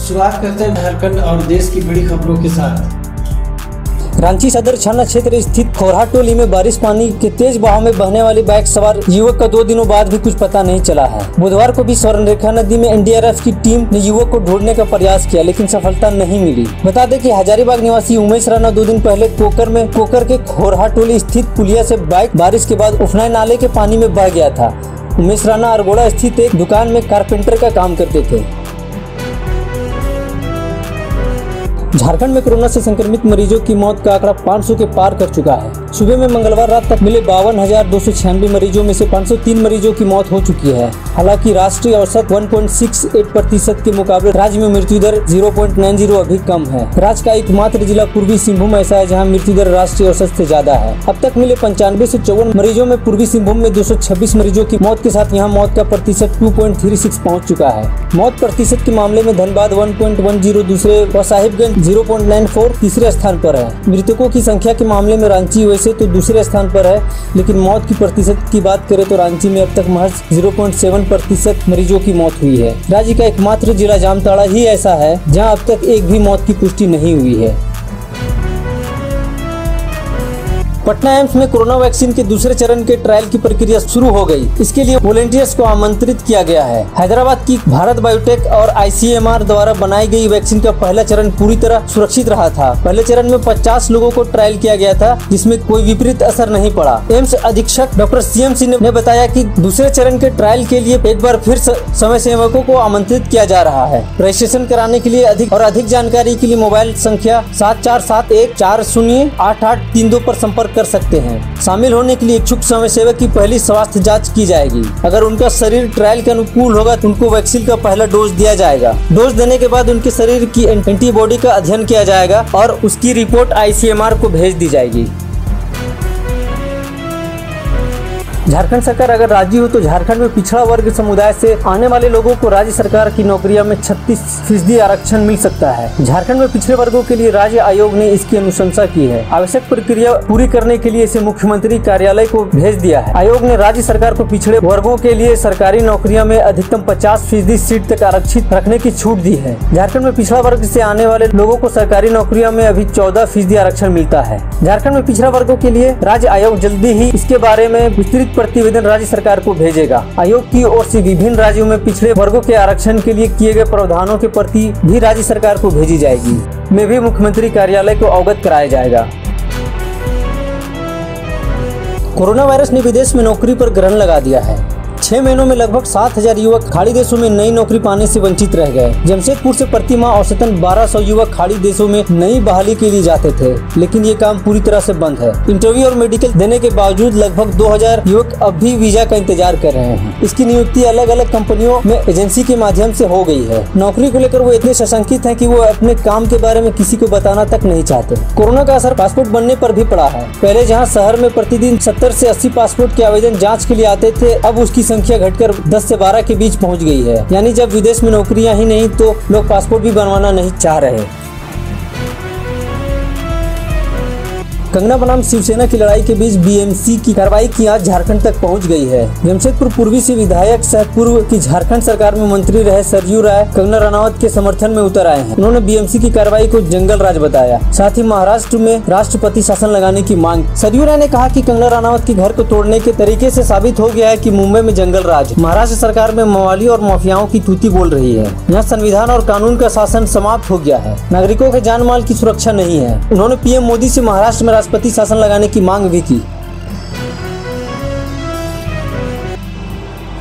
शुरुआत करते हैं झारखंड और देश की बड़ी खबरों के साथ। रांची सदर थाना क्षेत्र स्थित खोरहा टोली में बारिश पानी के तेज बहाव में बहने वाली बाइक सवार युवक का 2 दिनों बाद भी कुछ पता नहीं चला है। बुधवार को भी स्वर्णरेखा नदी में एनडीआरएफ की टीम ने युवक को ढूंढने का प्रयास किया, लेकिन सफलता नहीं मिली। बता दें कि हजारीबाग निवासी उमेश राणा 2 दिन पहले कोकर के खोरहा टोली स्थित पुलिया से बाइक बारिश के बाद उफनाई नाले के पानी में बह गया था। उमेश राणा अरगोड़ा स्थित एक दुकान में कारपेंटर का काम करते थे। झारखंड में कोरोना से संक्रमित मरीजों की मौत का आंकड़ा 500 के पार कर चुका है। सुबह में मंगलवार रात तक मिले 52,296 मरीजों में से 503 मरीजों की मौत हो चुकी है। हालांकि राष्ट्रीय औसत 1.68% के मुकाबले राज्य में मृत्यु दर 0.90 अधिक कम है। राज्य का एकमात्र जिला पूर्वी सिंहभूम ऐसा है जहां मृत्यु दर राष्ट्रीय औसत से ज्यादा है। अब तक मिले 95 से 54 मरीजों में पूर्वी सिंहभूम में 226 मरीजों की मौत के साथ यहां मौत का प्रतिशत 2.36 पहुंच चुका है। मौत प्रतिशत के मामले में धनबाद 1.10 दूसरे व साहिबगंज 0.94 तीसरे स्थान पर है। मृतकों की संख्या के मामले में रांची वैसे तो दूसरे स्थान पर है, लेकिन मौत की प्रतिशत की बात करें तो रांची में अब तक महज 0.7% मरीजों की मौत हुई है। राज्य का एकमात्र जिला जामताड़ा ही ऐसा है जहां अब तक एक भी मौत की पुष्टि नहीं हुई है। पटना एम्स में कोरोना वैक्सीन के दूसरे चरण के ट्रायल की प्रक्रिया शुरू हो गई। इसके लिए वॉलंटियर्स को आमंत्रित किया गया है। हैदराबाद की भारत बायोटेक और आईसीएमआर द्वारा बनाई गई वैक्सीन का पहला चरण पूरी तरह सुरक्षित रहा था। पहले चरण में 50 लोगों को ट्रायल किया गया था, जिसमें कोई विपरीत असर नहीं पड़ा। एम्स अधीक्षक डॉक्टर सीएम सिंह ने बताया कि दूसरे चरण के ट्रायल के लिए एक बार फिर समय सेवकों को आमंत्रित किया जा रहा है। रजिस्ट्रेशन कराने के लिए अधिक जानकारी के लिए मोबाइल संख्या 7471408832 पर संपर्क कर सकते हैं। शामिल होने के लिए इच्छुक समय सेवक की पहली स्वास्थ्य जांच की जाएगी। अगर उनका शरीर ट्रायल के अनुकूल होगा तो उनको वैक्सीन का पहला डोज दिया जाएगा। डोज देने के बाद उनके शरीर की एंटीबॉडी का अध्ययन किया जाएगा और उसकी रिपोर्ट आईसीएमआर को भेज दी जाएगी। झारखंड सरकार अगर राजी हो तो झारखंड में पिछड़ा वर्ग समुदाय से आने वाले लोगों को राज्य सरकार की नौकरियों में 36% आरक्षण मिल सकता है। झारखंड में पिछड़े वर्गों के लिए राज्य आयोग ने इसकी अनुशंसा की है। आवश्यक प्रक्रिया पूरी करने के लिए इसे मुख्यमंत्री कार्यालय को भेज दिया है। आयोग ने राज्य सरकार को पिछड़े वर्गों के लिए सरकारी नौकरियों में अधिकतम 50% सीट तक आरक्षित रखने की छूट दी है। झारखंड में पिछड़ा वर्ग से आने वाले लोगों को सरकारी नौकरियों में अभी 14% आरक्षण मिलता है। झारखंड में पिछड़ा वर्गों के लिए राज्य आयोग जल्दी ही इसके बारे में विस्तृत प्रतिवेदन राज्य सरकार को भेजेगा। आयोग की ओर से विभिन्न राज्यों में पिछड़े वर्गों के आरक्षण के लिए किए गए प्रावधानों के प्रति भी राज्य सरकार को भेजी जाएगी। में भी मुख्यमंत्री कार्यालय को अवगत कराया जाएगा। कोरोना वायरस ने विदेश में नौकरी पर ग्रहण लगा दिया है। 6 महीनों में लगभग 7,000 युवक खाड़ी देशों में नई नौकरी पाने से वंचित रह गए। जमशेदपुर से प्रति माह औसतन 1200 युवक खाड़ी देशों में नई बहाली के लिए जाते थे, लेकिन ये काम पूरी तरह से बंद है। इंटरव्यू और मेडिकल देने के बावजूद लगभग 2000 युवक अब भी वीजा का इंतजार कर रहे हैं। इसकी नियुक्ति अलग अलग कंपनियों में एजेंसी के माध्यम से हो गई है। नौकरी को लेकर वो इतने सशंकित हैं कि वो अपने काम के बारे में किसी को बताना तक नहीं चाहते। कोरोना का असर पासपोर्ट बनने पर भी पड़ा है। पहले जहाँ शहर में प्रतिदिन 70 से 80 पासपोर्ट के आवेदन जाँच के लिए आते थे, अब उसकी संख्या घटकर 10 से 12 के बीच पहुंच गई है। यानी जब विदेश में नौकरियां ही नहीं तो लोग पासपोर्ट भी बनवाना नहीं चाह रहे। कंगना बनाम शिवसेना की लड़ाई के बीच बीएमसी की कार्रवाई की आज झारखंड तक पहुंच गई है। जमशेदपुर पूर्वी से विधायक सह पूर्व की झारखंड सरकार में मंत्री रहे सरयू राय कंगना रनावत के समर्थन में उतर आए हैं। उन्होंने बीएमसी की कार्रवाई को जंगल राज बताया, साथ ही महाराष्ट्र में राष्ट्रपति शासन लगाने की मांग। सरयू राय ने कहा कि कंगना रनावत के घर को तोड़ने के तरीके से साबित हो गया है कि मुंबई में जंगल राज, महाराष्ट्र सरकार में मवाली और माफियाओं की तूती बोल रही है। यहाँ संविधान और कानून का शासन समाप्त हो गया है, नागरिकों के जान माल की सुरक्षा नहीं है। उन्होंने पीएम मोदी से महाराष्ट्र में राष्ट्रपति शासन लगाने की मांग भी की।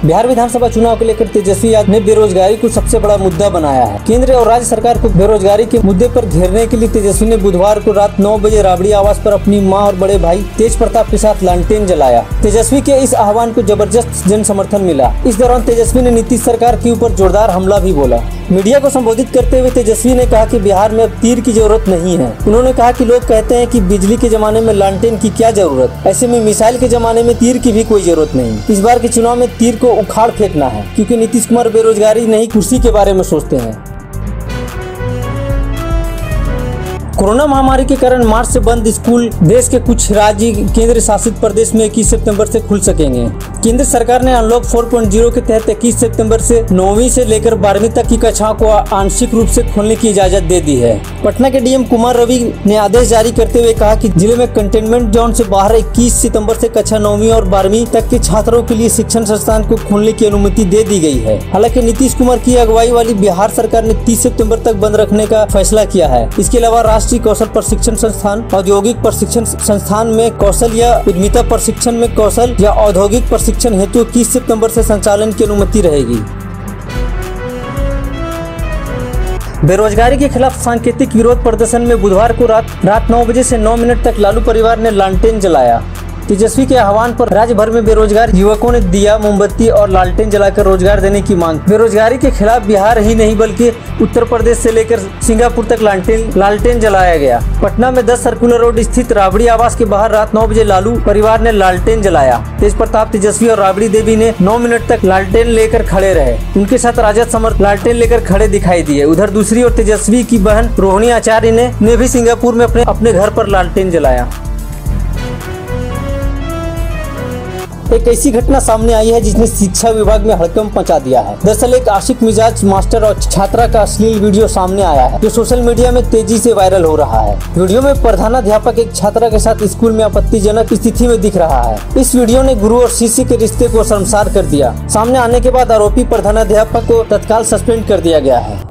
बिहार विधानसभा चुनाव को लेकर तेजस्वी यादव ने बेरोजगारी को सबसे बड़ा मुद्दा बनाया है। केंद्र और राज्य सरकार को बेरोजगारी के मुद्दे पर घेरने के लिए तेजस्वी ने बुधवार को रात 9 बजे राबड़ी आवास पर अपनी मां और बड़े भाई तेज प्रताप के साथ लालटेन जलाया। तेजस्वी के इस आह्वान को जबरदस्त जन समर्थन मिला। इस दौरान तेजस्वी ने नीतीश सरकार के ऊपर जोरदार हमला भी बोला। मीडिया को संबोधित करते हुए तेजस्वी ने कहा कि बिहार में अब तीर की जरूरत नहीं है। उन्होंने कहा कि लोग कहते हैं कि बिजली के जमाने में लालटेन की क्या जरूरत, ऐसे में मिसाइल के जमाने में तीर की भी कोई जरूरत नहीं। इस बार के चुनाव में तीर को उखाड़ फेंकना है, क्योंकि नीतीश कुमार बेरोजगारी नहीं कुर्सी के बारे में सोचते हैं। कोरोना महामारी के कारण मार्च से बंद स्कूल देश के कुछ राज्य केंद्र शासित प्रदेश में 21 सितंबर से खुल सकेंगे। केंद्र सरकार ने अनलॉक 4.0 के तहत 21 सितंबर से 9वीं से लेकर 12वीं तक की कक्षाओं को आंशिक रूप से खोलने की इजाजत दे दी है। पटना के डीएम कुमार रवि ने आदेश जारी करते हुए कहा कि जिले में कंटेनमेंट जोन से बाहर 21 सितंबर से कक्षा 9वीं और 12वीं तक के छात्रों के लिए शिक्षण संस्थान को खोलने की अनुमति दे दी गई है। हालांकि नीतीश कुमार की अगुवाई वाली बिहार सरकार ने 30 सितंबर तक बंद रखने का फैसला किया है। इसके अलावा राष्ट्रीय कौशल प्रशिक्षण संस्थान, औद्योगिक प्रशिक्षण संस्थान में कौशल या उद्यमिता प्रशिक्षण में कौशल या औद्योगिक प्रशिक्षण हेतु 21 सितंबर से संचालन की अनुमति रहेगी। बेरोजगारी के खिलाफ सांकेतिक विरोध प्रदर्शन में बुधवार को रात 9 बजे से 9 मिनट तक लालू परिवार ने लालटेन जलाया। तेजस्वी के आह्वान पर राज्य भर में बेरोजगार युवकों ने दिया मोमबत्ती और लालटेन जलाकर रोजगार देने की मांग। बेरोजगारी के खिलाफ बिहार ही नहीं बल्कि उत्तर प्रदेश से लेकर सिंगापुर तक लालटेन जलाया गया। पटना में 10 सर्कुलर रोड स्थित राबड़ी आवास के बाहर रात 9 बजे लालू परिवार ने लालटेन जलाया। तेज प्रताप, तेजस्वी और राबड़ी देवी ने 9 मिनट तक लालटेन लेकर खड़े रहे। उनके साथ राजद समर्थ लालटेन लेकर खड़े दिखाई दिए। उधर दूसरी ओर तेजस्वी की बहन रोहिणी आचार्य ने भी सिंगापुर में अपने घर पर लालटेन जलाया। एक ऐसी घटना सामने आई है जिसने शिक्षा विभाग में हड़कंप मचा दिया है। दरअसल एक आशिक मिजाज मास्टर और छात्रा का अश्लील वीडियो सामने आया है जो सोशल मीडिया में तेजी से वायरल हो रहा है। वीडियो में प्रधानाध्यापक एक छात्रा के साथ स्कूल में आपत्तिजनक स्थिति में दिख रहा है। इस वीडियो ने गुरु और शिष्य के रिश्ते को शर्मसार कर दिया। सामने आने के बाद आरोपी प्रधानाध्यापक को तत्काल सस्पेंड कर दिया गया है।